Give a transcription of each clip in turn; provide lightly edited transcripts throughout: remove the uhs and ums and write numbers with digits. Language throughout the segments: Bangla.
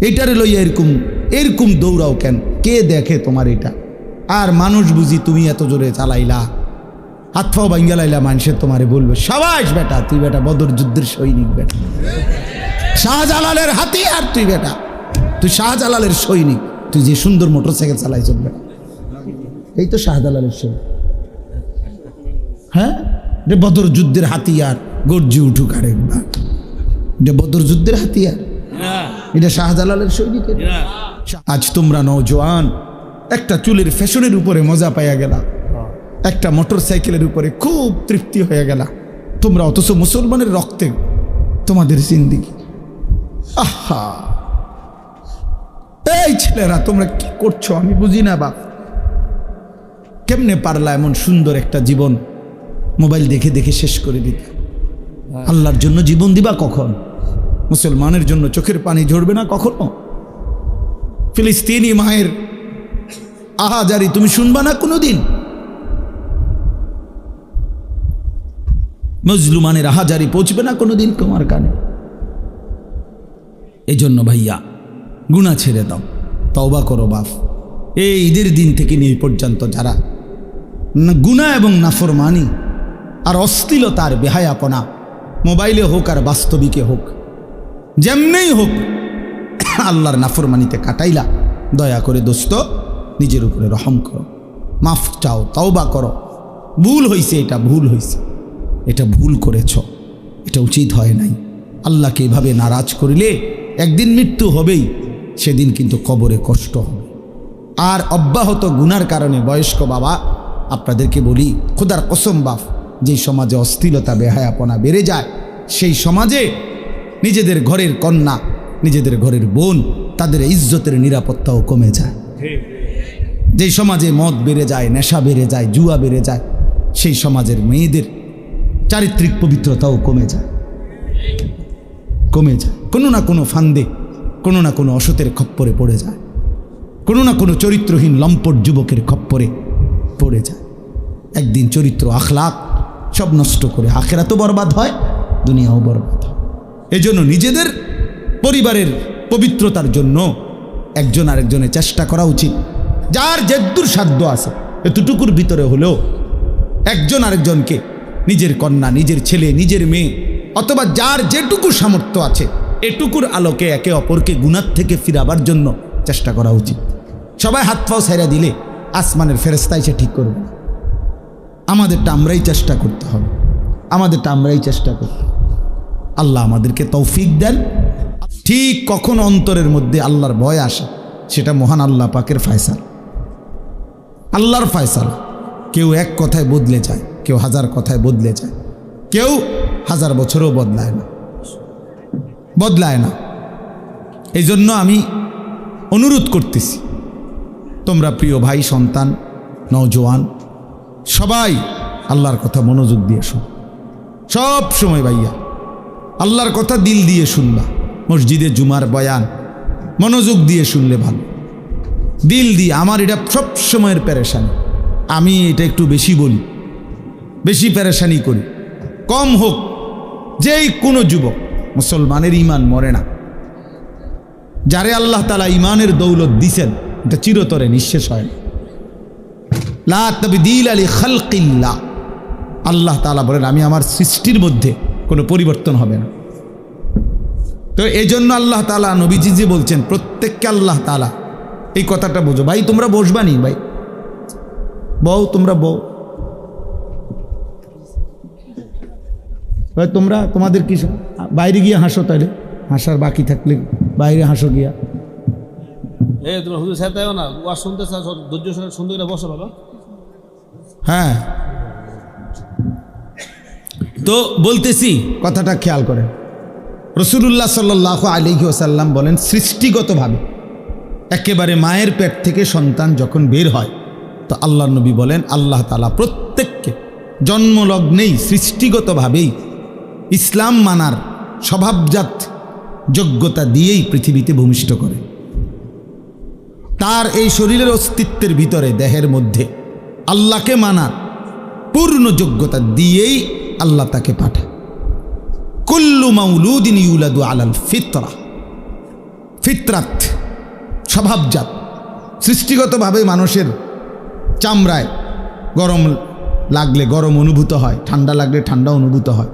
এটারে লইয়া এরকম এরকম দৌড়াও কেন? কে দেখে তোমার এটা? আর মানুষ বুঝি তুমি এত জোরে চালাইলা, হাত পাও ভাঙ্গা লাইলা, মানুষের তোমারে বলবে সাবাস বেটা, তুই বেটা বদর যুদ্ধের সৈনিক বেটা, শাহজালালের হাতিয়ার তুই বেটা, তুই শাহজালালের সৈনিক, তুই যে সুন্দর মোটরসাইকেল চালাই চলবে। এই তো শাহজালালের সৈনিক। হ্যাঁ, এটা বদর যুদ্ধের হাতিয়ার, গর্জি উঠুক আরেকবার, এটা বদর যুদ্ধের হাতিয়ার, এটা শাহজালালের সৈনিকের। আজ তোমরা নওজোয়ান একটা চুলের ফ্যাশনের উপরে মজা পাইয়া গেলা, একটা মোটরসাইকেলের উপরে খুব তৃপ্তি হয়ে গেলা তোমরা, অথচ মুসলমানের রক্তে তোমাদের জিন্দেগি। আহা, এই ছেলেরা তোমরা কি করছো আমি বুঝি না বাপ। কেমনে পারলা এমন সুন্দর একটা জীবন মোবাইল দেখে দেখে শেষ করে দিতে? আল্লাহর জন্য জীবন দিবা কখন? মুসলমানের জন্য চোখের পানি ঝরবে না কখনো? ফিলিস্তিনি মায়ের আহাজারি তুমি শুনবা না কোনোদিন? মজলুমানের আহাজারি পৌঁছবে না কোনোদিন তোমার কানে? এই জন্য ভাইয়া গুনাহ ছেড়ে দাও, তওবা করো বাপ। এই ঈদের দিন থেকে নিয়ে পর্যন্ত যারা গুনাহ এবং নাফরমানি আর অশ্লীলতার বেহায়াপনা, মোবাইলে হোক আর বাস্তবিকে হোক, যেমনেই হোক আল্লাহর নাফরমানিতে কাটাইলা, দয়া করে দোস্ত নিজের উপরে রহম করো, মাফ চাও, তওবা করো। ভুল হয়েছে, এটা ভুল হয়েছে, এটা ভুল করেছ, এটা উচিত হয় নাই। আল্লাহকে এভাবে নারাজ করিলে একদিন মৃত্যু হবেই, সেদিন কিন্তু কবরে কষ্ট হবে। আর অব্যাহত গুনার কারণে বয়স্ক বাবা আপনাদেরকে বলি, খোদার কসম বাপ, যেই সমাজে অশ্লীলতা বেহায়াপনা বেড়ে যায়, সেই সমাজে নিজেদের ঘরের কন্যা, নিজেদের ঘরের বোন, তাদের ইজ্জতের নিরাপত্তাও কমে যায়। যেই সমাজে মদ বেড়ে যায়, নেশা বেড়ে যায়, জুয়া বেড়ে যায়, সেই সমাজের মেয়েদের চারিত্রিক পবিত্রতাও কমে যায়, কমে যায়। কোনো না কোনো ফান্দে, কোনো না কোনো অসতের খপ্পরে পড়ে যায়, কোনো না কোনো চরিত্রহীন লম্পট যুবকের খপ্পরে পড়ে যায়। একদিন চরিত্র আখলাক সব নষ্ট করে আখিরাতও বরবাদ হয়, দুনিয়াও বরবাদ হয়। এজন্য নিজেদের পরিবারের পবিত্রতার জন্য একজন আরেকজনের চেষ্টা করা উচিত। যার যেদূর সাধ্য আছে এতটুকুর ভিতরে হলেও একজন আরেকজনকে, নিজের কন্যা, নিজের ছেলে, নিজের মেয়ে, অথবা যার যেটুকু সামর্থ্য আছে, এটুকুর আলোকে একে অপরকে গুনাহ থেকে ফিরাবার জন্য চেষ্টা করা উচিত। সবাই হাত পাও ছেড়ে দিলে আসমানের ফেরেশতা এসে ঠিক করবে না। আমাদেরটা আমরাই চেষ্টা করতে হবে, আমাদেরটা আমরাই চেষ্টা করতে হবে। আল্লাহ আমাদেরকে তৌফিক দেন। ঠিক কখন অন্তরের মধ্যে আল্লাহর ভয় আসে, সেটা মহান আল্লাহ পাকের ফয়সালা, আল্লাহর ফয়সালা। কেউ এক কথায় বদলে যায়, কেউ হাজার কথায় বদলে যায়, কেউ 1000 বছরও বদলায় না, বদলায় না। এই জন্য আমি অনুরোধ করতেছি, তোমরা প্রিয় ভাই, সন্তান, নওজোয়ান সবাই আল্লাহর কথা মনোযোগ দিয়ে শোনো। সব সময় ভাইয়া আল্লাহর কথা দিল দিয়ে শুনবা। মসজিদে জুমার বয়ান মনোযোগ দিয়ে শুনলে ভালো, দিল দিয়ে। আমার এটা সব সময়ের পেরেশানি, আমি এটা একটু বেশি বলি, বেশি পেরেশানি করি। কম হোক, যেই কোনো যুবক, মুসলমানের ইমান মরে না। যারে আল্লাহ তাআলা ইমানের দৌলত দিছেন, এটা চিরতরে নিঃশেষ হয় না। লা তাবদীলা লিখালকিল্লাহ, আল্লাহ তাআলা বলেন আমি আমার সৃষ্টির মধ্যে কোনো পরিবর্তন হবে না। তো এই জন্য আল্লাহ তাআলা নবীজি যে বলছেন, প্রত্যেককে আল্লাহ তাআলা, এই কথাটা বোঝো ভাই। তোমরা বসবানি ভাই, বউ, তোমরা বউ ভাই, তোমরা তোমাদের কি বাইরে গিয়ে হাসো, তাইলে হাসার বাকি থাকলে বাইরে হাসো গিয়া। তোমরা হুজুর সাহেব তাইও না, ওয়াজ শুনতে ধৈর্য সুন্দর করে বসো বাবা। হ্যাঁ, তো বলতেছি, কথাটা খেয়াল করেন। রাসূলুল্লাহ সাল্লাল্লাহু আলাইহি ওয়াসাল্লাম বলেন, সৃষ্টিগতভাবে একেবারে মায়ের পেট থেকে সন্তান যখন বের হয়, তো আল্লাহর নবী বলেন আল্লাহ তাআলা প্রত্যেককে জন্মলগ্নেই সৃষ্টিগতভাবেই ইসলাম মানার স্বভাবজাত যোগ্যতা দিয়েই পৃথিবীতে ভূমিষ্ঠ করে। তার এই শরীরের অস্তিত্বের ভিতরে, দেহের মধ্যে আল্লাহকে মানার পূর্ণ যোগ্যতা দিয়েই আল্লাহ তাকে পাঠায়। কুল্লু মাউলুদিন ইউলাদু আলাল ফিতরা, ফিতরাত, স্বভাবজাত, সৃষ্টিগতভাবে মানুষের চামড়ায় গরম লাগলে গরম অনুভূত হয়, ঠান্ডা লাগলে ঠান্ডা অনুভূত হয়।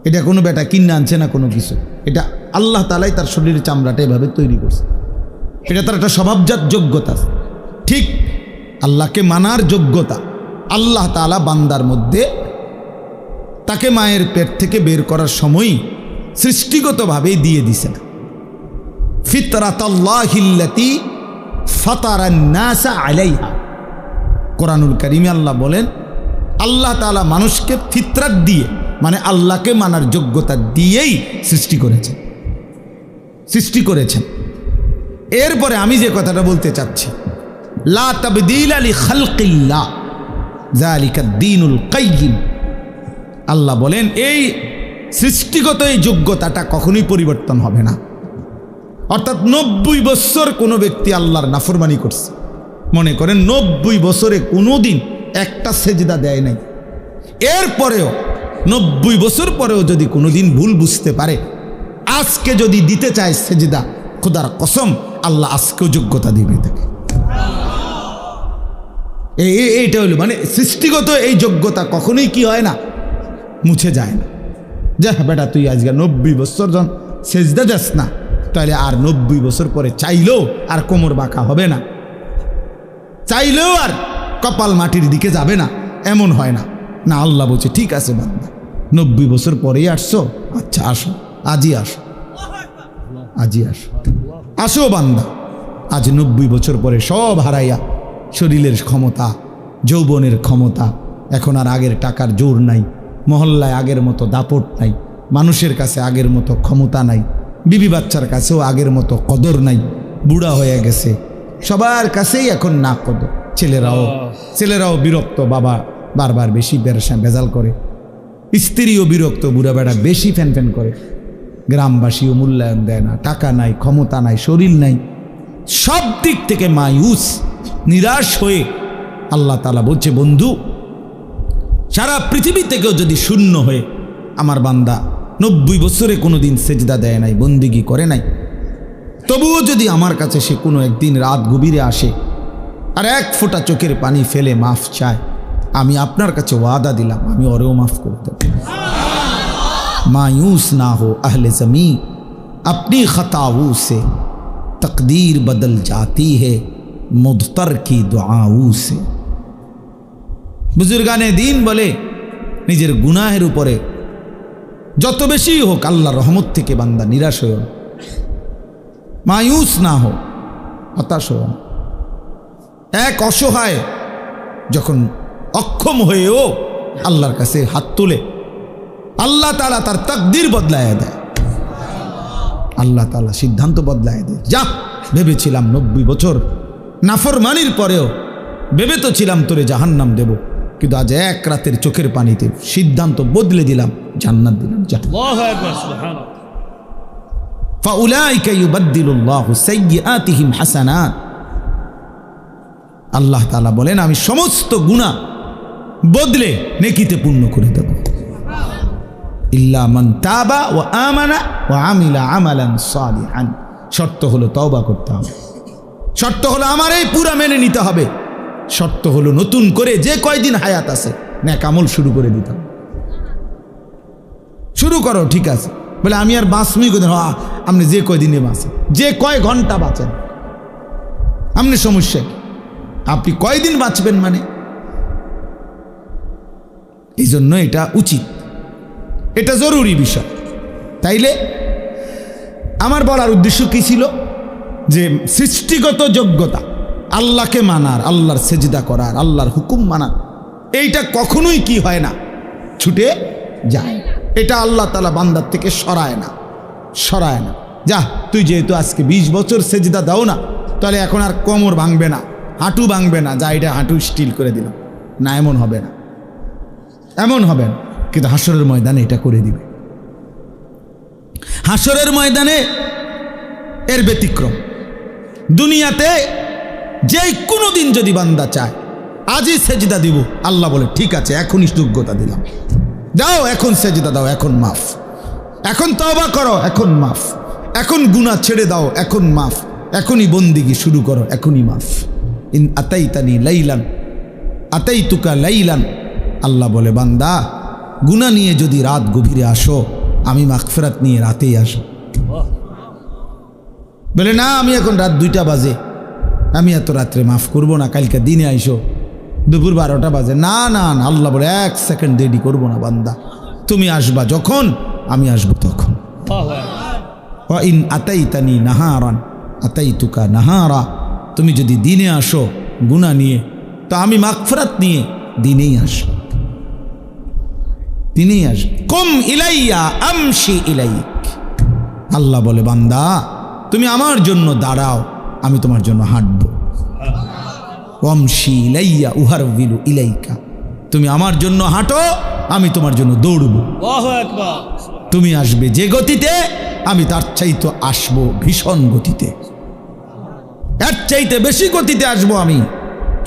এটা কোনো বেটা কিনে আনছে না কোনো কিছু, এটা আল্লাহ তাআলাই তার শরীরের চামড়াটা এভাবে তৈরি করছে। এটা তার একটা স্বভাবজাত যোগ্যতা। ঠিক আল্লাহকে মানার যোগ্যতা আল্লাহ তাআলা বান্দার মধ্যে তাকে মায়ের পেট থেকে বের করার সময়ই সৃষ্টিগতভাবেই দিয়ে দিছেন। ফিতরাতাল্লাহিল্লাতী ফাতারান নাসা আলাইহা। কোরআনুল কারীমে আল্লাহ বলেন, আল্লাহ তাআলা মানুষকে ফিতরাত দিয়ে, মানে আল্লাহকে মানার যোগ্যতা দিয়েই সৃষ্টি করেছেন। এরপরে আমি যে কথাটা বলতে চাচ্ছি, লা তাবদীলা লিখালকিল্লাহ যালিকাদ দীনুল কাইয়্যিম। আল্লাহ বলেন এই সৃষ্টিগত এই যোগ্যতাটা কখনোই পরিবর্তন হবে না। অর্থাৎ 90 বছর কোনো ব্যক্তি আল্লাহর নাফরমানি করছে, মনে করেন 90 বছরে কোনো দিন একটা সেজদা দেয় নাই, এরপরেও 90 বছর পরেও যদি কোনো দিন ভুল বুঝতে পারে, আজকে যদি দিতে চায় সেজদা, খোদার কসম আল্লাহ আজকেও যোগ্যতা দিবে তাকে। এইটা হলো মানে সৃষ্টিগত এই যোগ্যতা কখনোই কি হয় না, মুছে যায় না। যা বেটা তুই আজকে 90 বছর জন সেজদা যাস না, তাহলে আর 90 বছর পরে চাইলেও আর কোমর বাঁকা হবে না, চাইলেও আর কপাল মাটির দিকে যাবে না, এমন হয় না। না, আল্লাহ বলছে ঠিক আছে বান্দা, 90 বছর পরেই আসছো, আচ্ছা আসো, আজই আসো, আজই আসো, আসো বান্দা। আজ 90 বছর পরে সব হারাইয়া, শরীরের ক্ষমতা, যৌবনের ক্ষমতা, এখন আর আগের টাকার জোর নাই, মহল্লায় আগের মতো দাপট নাই, মানুষের কাছে আগের মতো ক্ষমতা নাই, বিবি বাচ্চার কাছেও আগের মতো কদর নাই, বুড়া হয়ে গেছে, সবার কাছেই এখন না কদর। ছেলেরাও বিরক্ত, বাবা বারবার বেশি ভেজাল করে, স্ত্রীও বিরক্ত, বুড়া বেড়া বেশি ফ্যান করে, গ্রামবাসীও মূল্যায়ন দেয় না, টাকা নাই, ক্ষমতা নাই, শরীর নাই, সব দিক থেকে মায়ুস, নিরাশ হয়ে আল্লাহ তাআলা বলছে, বন্ধু সারা পৃথিবী থেকেও যদি শূন্য হয়ে আমার বান্দা 90 বছরে কোনো দিন সেজদা দেয় নাই, বন্দিগি করে নাই, তবুও যদি আমার কাছে সে কোনো একদিন রাত গভীরে আসে আর এক ফোঁটা চোখের পানি ফেলে মাফ চায়, আমি আপনার কাছে ওয়াদা দিলাম আমি ওরেও মাফ করে দেব। मायूस ना हो अहले ज़मीं, अपनी ख़ताओं से तकदीर बदल जाती है मुद्तर की दुआओं से। बुजुर्गाने दीन बोले निजेर गुनाहेर उपरे যত বেশি হোক আল্লাহর রহমত থেকে বান্দা নিরাশ হও না, মায়ুস না হো, হতাশ হও না। এক অসহায় যখন অক্ষম হয়েও আল্লাহর কাছে হাত তুলে, আল্লাহ তাআলা তার তাকদীর বদলায় দেয়, আল্লাহ তাআলা সিদ্ধান্ত বদলায় দেয়। যা ভেবেছিলাম 90 বছর নাফরমানির পরেও ভেবে তো ছিলাম তোরে জাহান্নাম দেব, কিন্তু আজ এক রাতের চোখের পানিতে সিদ্ধান্ত বদলে দিলাম, জান্নাত দিলাম। যা আল্লাহু আকবার, সুবহানাল্লাহ। ফাউলাইকা ইউবাদদিলুল্লাহু সাইয়্যাতিহিম হাসানাত। আল্লাহ তাআলা বলেন আমি সমস্ত গুনাহ বদলে নেকিতে পূর্ণ করে দেব। ইল্লা মান তাবা ওয়া আমানা ওয়া আমিলা আমালান সালিহান। শর্ত হলো তওবা করতে হবে, শর্ত হলো আমার এই পুরা মেনে নিতে হবে, শর্ত হলো নতুন করে যে কয়দিন হায়াত আছে নেক আমল শুরু করে দিতে হবে। শুরু করো, ঠিক আছে, বলে আমি আর বাঁচবই কোথায়? আপনি যে কয়দিনে বাঁচেন, যে কয় ঘন্টা বাঁচেন, আপনি সমস্যা কি? আপনি কয়দিন বাঁচবেন মানে? এই জন্য এটা উচিত, এটা জরুরি বিষয়। তাইলে আমার বলার উদ্দেশ্য কি ছিল, যে সৃষ্টিগত যোগ্যতা আল্লাহকে মানার, আল্লাহর সেজদা করার, আল্লাহর হুকুম মানার, এইটা কখনোই কি হয় না, ছুটে যায়। এটা আল্লাহ তাআলা বান্দার থেকে সরায় না। যা তুই যেহেতু আজকে 20 বছর সেজদা দাও না, তাহলে এখন আর কোমর ভাঙবে না, হাঁটু ভাঙবে না, যা এটা হাঁটু স্টিল করে দিলাম না, এমন হবে না, এমন হবে না। কিন্তু হাসরের ময়দানে এটা করে দিবে। হাসরের ময়দানে এর ব্যতিক্রম। দুনিয়াতে যে কোনো দিন যদি বান্দা চায় আজই সেজদা দিব, আল্লাহ বলে ঠিক আছে এখনই যোগ্যতা দিলাম, যাও এখন সেজদা দাও, এখন মাফ, এখন তওবা করো, এখন মাফ, এখন গুনাহ ছেড়ে দাও, এখন মাফ, এখনই বন্দিগি শুরু করো, এখনই মাফ। ইন আতাইতানি লাইলান আতাইতুকা লাইলান, আল্লাহ বলে বান্দা গুনাহ নিয়ে যদি রাত গভীরে আসো, আমি মাগফিরাত নিয়ে রাতেই আসো। বলে না আমি এখন রাত 2টা বাজে, আমি এত রাত্রে মাফ করব না, কালকে দিনে আইসো, দুপুর 12টা বাজে। না না না, আল্লাহ বলে 1 সেকেন্ড দেরি করবো না বান্দা, তুমি আসবা যখন আমি আসবো তখন। ওয়া ইন আতাইতানি নাহারান আতাইতুকা নাহারা, তুমি যদি দিনে আসো গুনাহ নিয়ে, তো আমি মাগফিরাত নিয়ে দিনেই আসবো, দিনেই আসবো। কুম ইলাইয়া আমশি ইলাইক, আল্লাহ বলে বান্দা তুমি আমার জন্য দাঁড়াও, আমি তোমার জন্য হাঁটবো। ওয়ামশি ইলাইয়া উহারবিলু ইলাইকা, তুমি আমার জন্য হাঁটো, আমি তোমার জন্য দৌড়বো। তুমি আসবে যে গতিতে, আমি তার চাইতে আসবো ভীষণ গতিতে, এর চাইতে বেশি গতিতে আসবো আমি।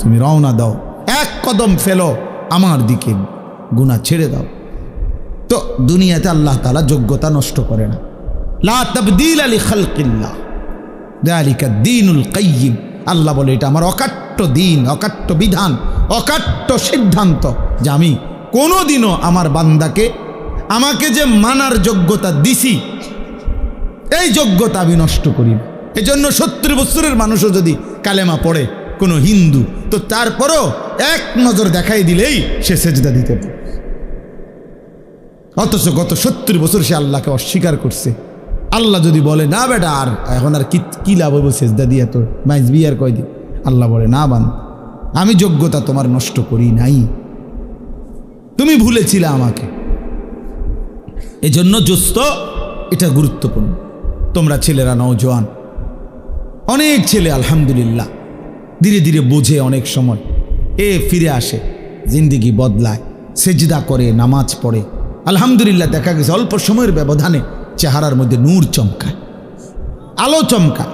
তুমি রওনা দাও, 1 কদম ফেলো আমার দিকে, গুনাহ ছেড়ে দাও। তো দুনিয়াতে আল্লাহ তাআলা যোগ্যতা নষ্ট করে না। লা তাবদীলা লিখালকিল্লাহ যালিকা দ্বীনুল কাইয়্যিম, আল্লাহ বলে এটা আমার অকাট্য দিন, অকাট্য বিধান, অকাট্য সিদ্ধান্ত, যে আমি কোনোদিনও আমার বান্দাকে আমাকে যে মানার যোগ্যতা দিছি, এই যোগ্যতা আমি নষ্ট করি না। এজন্য 70 বছরের মানুষও যদি কালেমা পড়ে কোনো হিন্দু, তো তারপরও 1 নজর দেখাই দিলেই সে সেজদা দিতে পারে। অথচ গত 70 বছর সে আল্লাহকে অস্বীকার করছে। আল্লাহ যদি বলে না বেটা আর এখন আর কি লাভ হবে সেজদা দিয়া, তো মাইজ বিয়ার কয়দিন, আল্লাহ বলে না বান্দা আমি যোগ্যতা তোমার নষ্ট করি নাই, তুমি ভুলেছিলে আমাকে। এজন্য দোস্ত এটা গুরুত্বপূর্ণ। তোমরা ছেলেরা নওজোয়ান, অনেক ছেলে আলহামদুলিল্লাহ ধীরে ধীরে বোঝে, অনেক সময় ফিরে আসে, জিন্দিগি বদলায়, সেজদা করে, নামাজ পড়ে, আলহামদুলিল্লাহ দেখা গেছে অল্প সময়ের ব্যবধানে চেহারার মধ্যে নূর চমকায়, আলো চমকায়,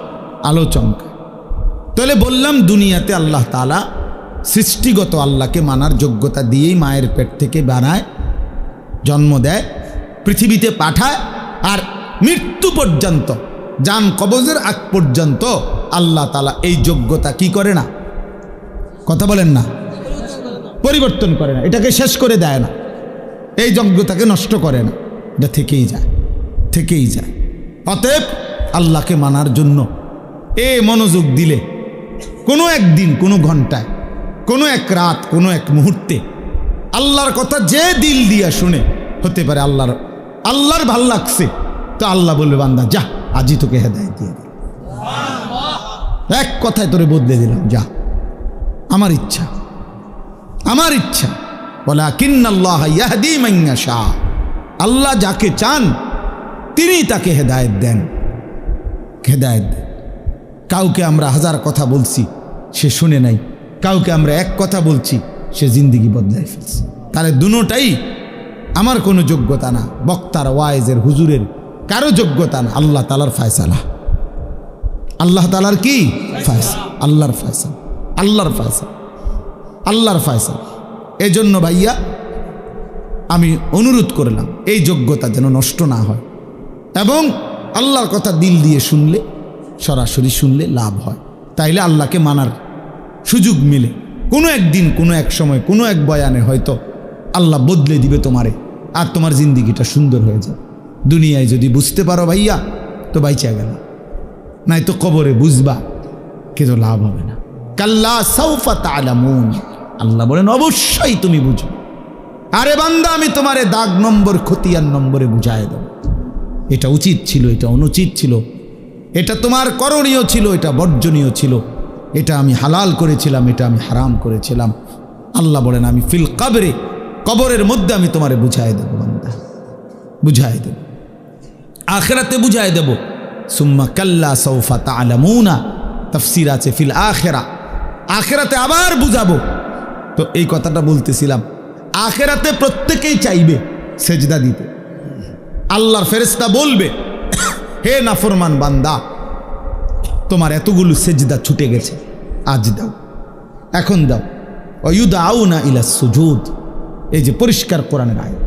আলো চমকায়। তাহলে বললাম দুনিয়াতে আল্লাহ তাআলা সৃষ্টিগত আল্লাহকে মানার যোগ্যতা দিয়েই মায়ের পেট থেকে বানায়, জন্ম দেয়, পৃথিবীতে পাঠায়, আর মৃত্যু পর্যন্ত, জান কবজের আগ পর্যন্ত আল্লাহ তাআলা এই যোগ্যতা কি করে না, কথা বলেন না, পরিবর্তন করে না, এটাকে শেষ করে দেয় না, এই যোগ্যতাকে নষ্ট করে না, এটা থেকেই যায়, থেকেই যায়। অতএব আল্লাহকে মানার জন্য মনোযোগ দিলে কোনো একদিন, কোনো ঘন্টায়, কোনো এক রাত, কোনো এক মুহূর্তে আল্লাহর কথা যে দিল দিয়া শুনে, হতে পারে আল্লাহর ভাল লাগছে, তো আল্লাহ বলবে বান্দা যা, আজই তোকে হেদায়েত দিয়ে দিল, এক কথায় তোরে বদলে দিলাম, যা, আমার ইচ্ছা, আমার ইচ্ছা। ওয়ালাকিন্নাল্লাহ ইয়াহদি মান ইয়াশা, আল্লাহ যাকে চান তিনি তাকে হেদায়েত দেন, হেদায়েত দেন। কাউকে আমরা 1000 কথা বলছি, সে শুনে নাই, কাউকে আমরা 1 কথা বলছি, সে জিন্দিগি বদলায় ফেলছে। তাহলে দুটোটাই আমার কোনো যোগ্যতা না, বক্তার, ওয়াইজের, হুজুরের কারো যোগ্যতা না, আল্লাহ তাআলার ফয়সালা। আল্লাহ তাআলার কি ফয়সালা? আল্লাহর ফয়সালা, আল্লাহর ফয়সালা, আল্লাহর ফয়সালা। এজন্য ভাইয়া আমি অনুরোধ করলাম এই যোগ্যতা যেন নষ্ট না হয়, এবং আল্লাহর কথা দিল দিয়ে শুনলে, সরাসরি শুনলে লাভ হয়, তাইলে আল্লাহকে মানার সুযোগ মিলে। কোনো একদিন, কোনো এক সময়, কোনো এক বয়ানে হয়তো আল্লাহ বদলে দিবে তোমারে, আর তোমার জিন্দিগিটা সুন্দর হয়ে যাবে। দুনিয়ায় যদি বুঝতে পারো ভাইয়া, তো বাইচা গেল, নাই তো কবরে বুঝবা, কিন্তু লাভ হবে না। কাল্লা সাউফা তা'লামুন, আল্লাহ বলেন অবশ্যই তুমি বুঝো। আরে বান্দা আমি তোমারে দাগ নম্বর, খতিয়ান নম্বরে বুঝায় দেব, এটা উচিত ছিল, এটা অনুচিত ছিল, এটা তোমার করণীয় ছিল, এটা বর্জনীয় ছিল, এটা আমি হালাল করেছিলাম, এটা আমি হারাম করেছিলাম। আল্লাহ বলেন আমি ফিল কবরে, কবরের মধ্যে আমি তোমারে বুঝায় দেব বান্দা, বুঝায় দেব, আখিরাতে বুঝায় দেব। সুম্মা কাল্লা সাউফা তা'লামুনা, তাফসীর আছে ফিল আখিরা, আখিরাতে আবার বুঝাবো। তো এই কথাটা বলতেছিলাম, আখিরাতে প্রত্যেকেই চাইবে সেজদা দিতে। আল্লাহর ফেরেশতা বলবে, হে নাফরমান বান্দা, তোমার এতগুলো সেজদা ছুটে গেছে, আজ দাও, এখন দাও। ওয়ায়ুদআউনা ইলা সুজুদ, এই যে পরিষ্কার কোরআনের আয়াত,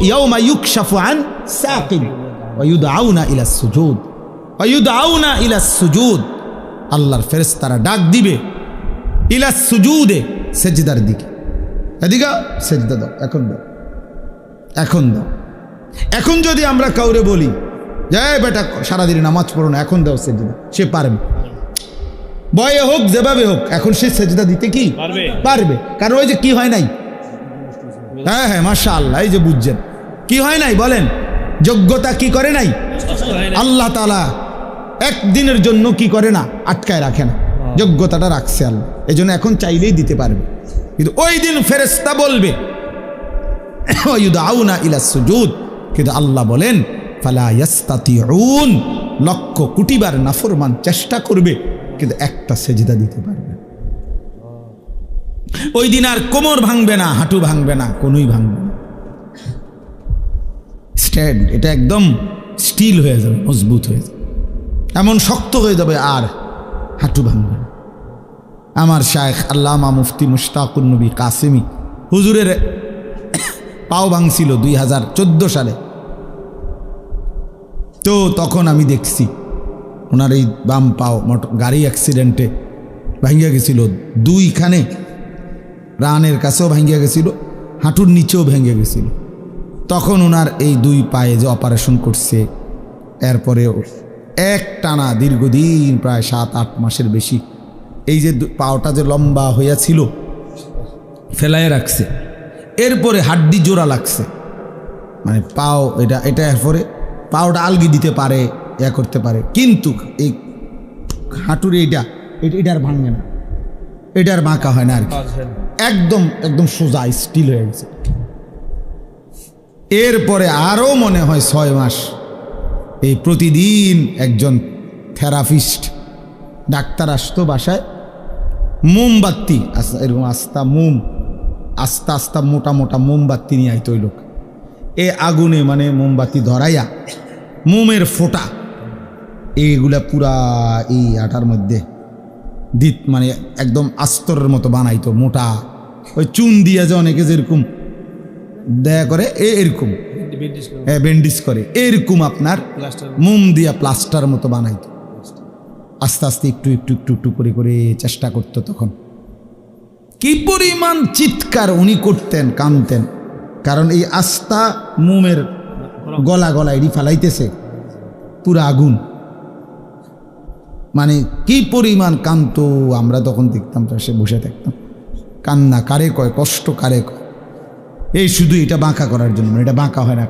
ইয়াউমা ইউকশাফু আন সাকিন, ওয়ায়ুদআউনা ইলাস সুজুদ, ওয়ায়ুদআউনা ইলাস সুজুদ, আল্লাহর ফেরেশতারা ডাক দিবে ইলাস সুজুদে, সেজদার দিকে। এদিকে সেজদা দাও, এখন দাও, এখন দাও। এখন যদি আমরা কাউরে বলি যে বেটা সারাদিন নামাজ পড়ো না, এখন দাও সেজদা, সে পারবে, বয়ে হোক যেভাবে হোক, এখন সে সেজদা দিতে কি পারবে। কারণ ওই যে কি হয় নাই, হ্যাঁ হ্যাঁ মাশাআল্লাহ, এই যে বুঝছেন কি হয় নাই বলেন, যোগ্যতা কি করে নাই আল্লাহ তাআলা একদিনের জন্য কি করে না, আটকায় রাখে না, যোগ্যতাটা রাখছে আল্লাহ। এই জন্য এখন চাইলেই দিতে পারবে। কিন্তু ওই দিন ফেরেশতা বলবে ওয়ায়ুদআউনা ইলাস সুজুদ, কিন্তু আল্লাহ বলেন ফালা ইয়াস্তাতিউন, লক্ষ কোটিবার নাফরমান চেষ্টা করবে কিন্তু একটা সেজদা দিতে পারবে। ওই দিন আর কোমর ভাঙবে না, হাঁটু ভাঙবে না, কোনোই ভাঙবে না, স্ট্যান্ড এটা একদম স্টিল হয়ে যাবে, মজবুত হয়ে যাবে, এমন শক্ত হয়ে যাবে, আর হাঁটু ভাঙবে না। আমার শায়েখ আল্লামা মুফতি মুশতাকুন নবী কাসেমি হুজুরের পাও ভাঙছিল 2014 সালে। তো তখন আমি দেখছি ওনার এই বাম পাও গাড়ি অ্যাক্সিডেন্টে ভাঙ্গিয়া গেছিল, দুইখানে রানের কাছেও ভাঙ্গিয়া গেছিল, হাঁটুর নিচেও ভেঙে গেছিল। তখন ওনার এই দুই পায়ে যে অপারেশন করছে, এরপরেও এক টানা দীর্ঘদিন প্রায় 7-8 মাসের বেশি এই যে পাওটা যে লম্বা হইয়াছিল ফেলায় রাখছে, এরপরে হাড্ডি জোড়া লাগছে, মানে পাও এটা এরপরে পাওটা আলগি দিতে পারে, ইয়া করতে পারে, কিন্তু এই হাঁটুর এটার ভাঙে না, এটার বাঁকা হয় না আর কি, একদম একদম সোজা স্টিল হয়ে গেছে। এরপরে আরও মনে হয় 6 মাস এই প্রতিদিন একজন থেরাপিস্ট ডাক্তার আসতো বাসায়, মোমবাতি এরকম আস্তা আস্তা মোটা মোটা মোমবাতি নিয়ে আইতো ওই লোক, এ আগুনে মানে মোমবাতি ধরাইয়া মোমের ফোঁটা এইগুলা পুরা এই আটার মধ্যে দিত, মানে একদম আস্তরের মতো বানাইতো মোটা, ওই চুন দিয়া যে অনেকে যেরকম দেয়া করে এরকম ব্যান্ডেজ করে, এরকম আপনার মোম দিয়া প্লাস্টার মতো বানাইতো। আস্তে আস্তে একটু একটু একটু একটু করে করে চেষ্টা করতো। তখন কি পরিমাণ চিৎকার উনি করতেন, কাঁদতেন, কারণ এই আস্তা মোমের গলা গলা এটি ফালাইতেছে পুরা আগুন, মানে কি পরিমাণ কাঁদতো। আমরা তখন দেখতাম, সে বসে থাকতাম, কান্না কারে কয়, কষ্ট কারে কয়, এই শুধু এটা বাঁকা করার জন্য, এটা বাঁকা হয় না।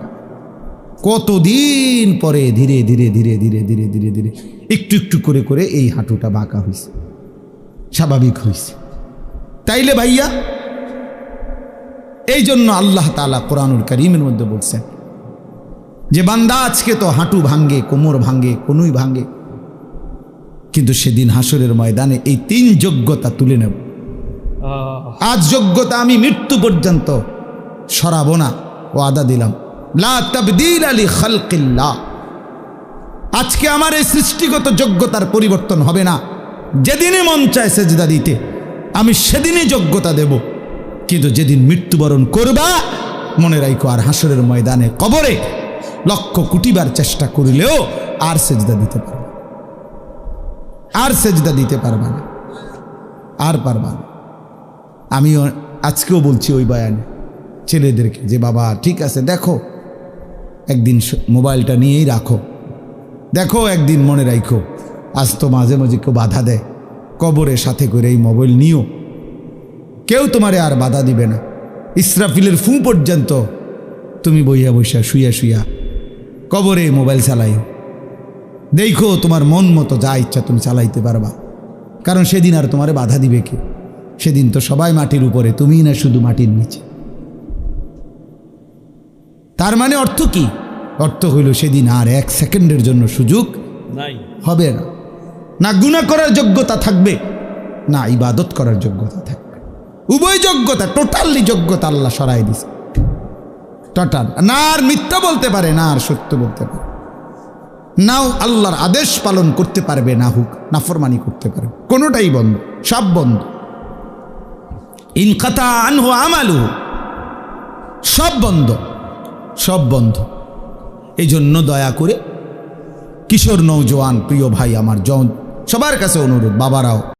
কতদিন পরে ধীরে ধীরে ধীরে ধীরে ধীরে ধীরে ধীরে একটু একটু করে করে এই হাঁটুটা বাঁকা হয়েছে, স্বাভাবিক হয়েছে। তাইলে ভাইয়া, এই জন্য আল্লাহ তাআলা কোরআনুল কারীমের মধ্যে বলছেন যে বান্দা আজকে তো হাঁটু ভাঙ্গে, কোমর ভাঙ্গে, কোনুই ভাঙ্গে, কিন্তু সেদিন হাসরের ময়দানে এই 3 যোগ্যতা তুলে নেব। আজ যোগ্যতা আমি মৃত্যু পর্যন্ত সরাবো না, ওয়াদা দিলাম, লা তাবদীলা লিখালকিল্লাহ। আজকে আমার এই সৃষ্টিগত যোগ্যতার পরিবর্তন হবে না। যেদিনে মন চায় সেজদা দিতে, আমি সেদিনই যোগ্যতা দেব, কিন্তু যেদিন মৃত্যুবরণ করবা মনে রাখো, আর হাসরের ময়দানে কবরে লক্ষ কোটিবার চেষ্টা করিলেও আর সেজদা দিতে পারবে, আর সেজদা দিতে পারবা না, আর পারবা না। আমি আজকেও বলছি ওই বয়ানে ছেলেদেরকে যে বাবা ঠিক আছে, দেখো একদিন মোবাইলটা নিয়েই রাখো, দেখো একদিন মনে রাখো, আজ তো মাঝে মাঝে কেউ বাধা দেয়, কবরের সাথে করে এই মোবাইল নিও, কেউ তোমারে আর বাধা দিবে না। ইসরাফিলের ফু পর্যন্ত তুমি বইয়া বইয়া শুইয়া শুইয়া কবরে মোবাইল চালাইও, দেখো তোমার মন মতো যা ইচ্ছা তুমি চালাইতে পারবা, কারণ সেদিন আর তোমারে বাধা দিবে কে? সেদিন তো সবাই মাটির উপরে, তুমিই না শুধু মাটির নিচে। তার মানে অর্থ কি? অর্থ হইল সেদিন আর 1 সেকেন্ডের জন্য সুযোগ নাই, হবে না। না গুনাহ করার যোগ্যতা থাকবে, না ইবাদত করার যোগ্যতা থাকবে। উভয় যোগ্যতা, টোটালি যোগ্যতা আল্লাহ সরাই দিছে, টোটাল। না আর মিথ্যা বলতে পারে, না আর সত্য বলতে পারে, নাও আল্লাহর আদেশ পালন করতে পারবে, না হুক নাফরমানি করতে পারবে, কোনোটাই বন্ধ, সব বন্ধ। ইনকাতা আনহু আমালু, সব বন্ধ, সব বন্ধ। এই জন্য দয়া করে কিশোর নৌজওয়ান প্রিয় ভাই আমার সবার কাছে অনুরোধ, বাবারাও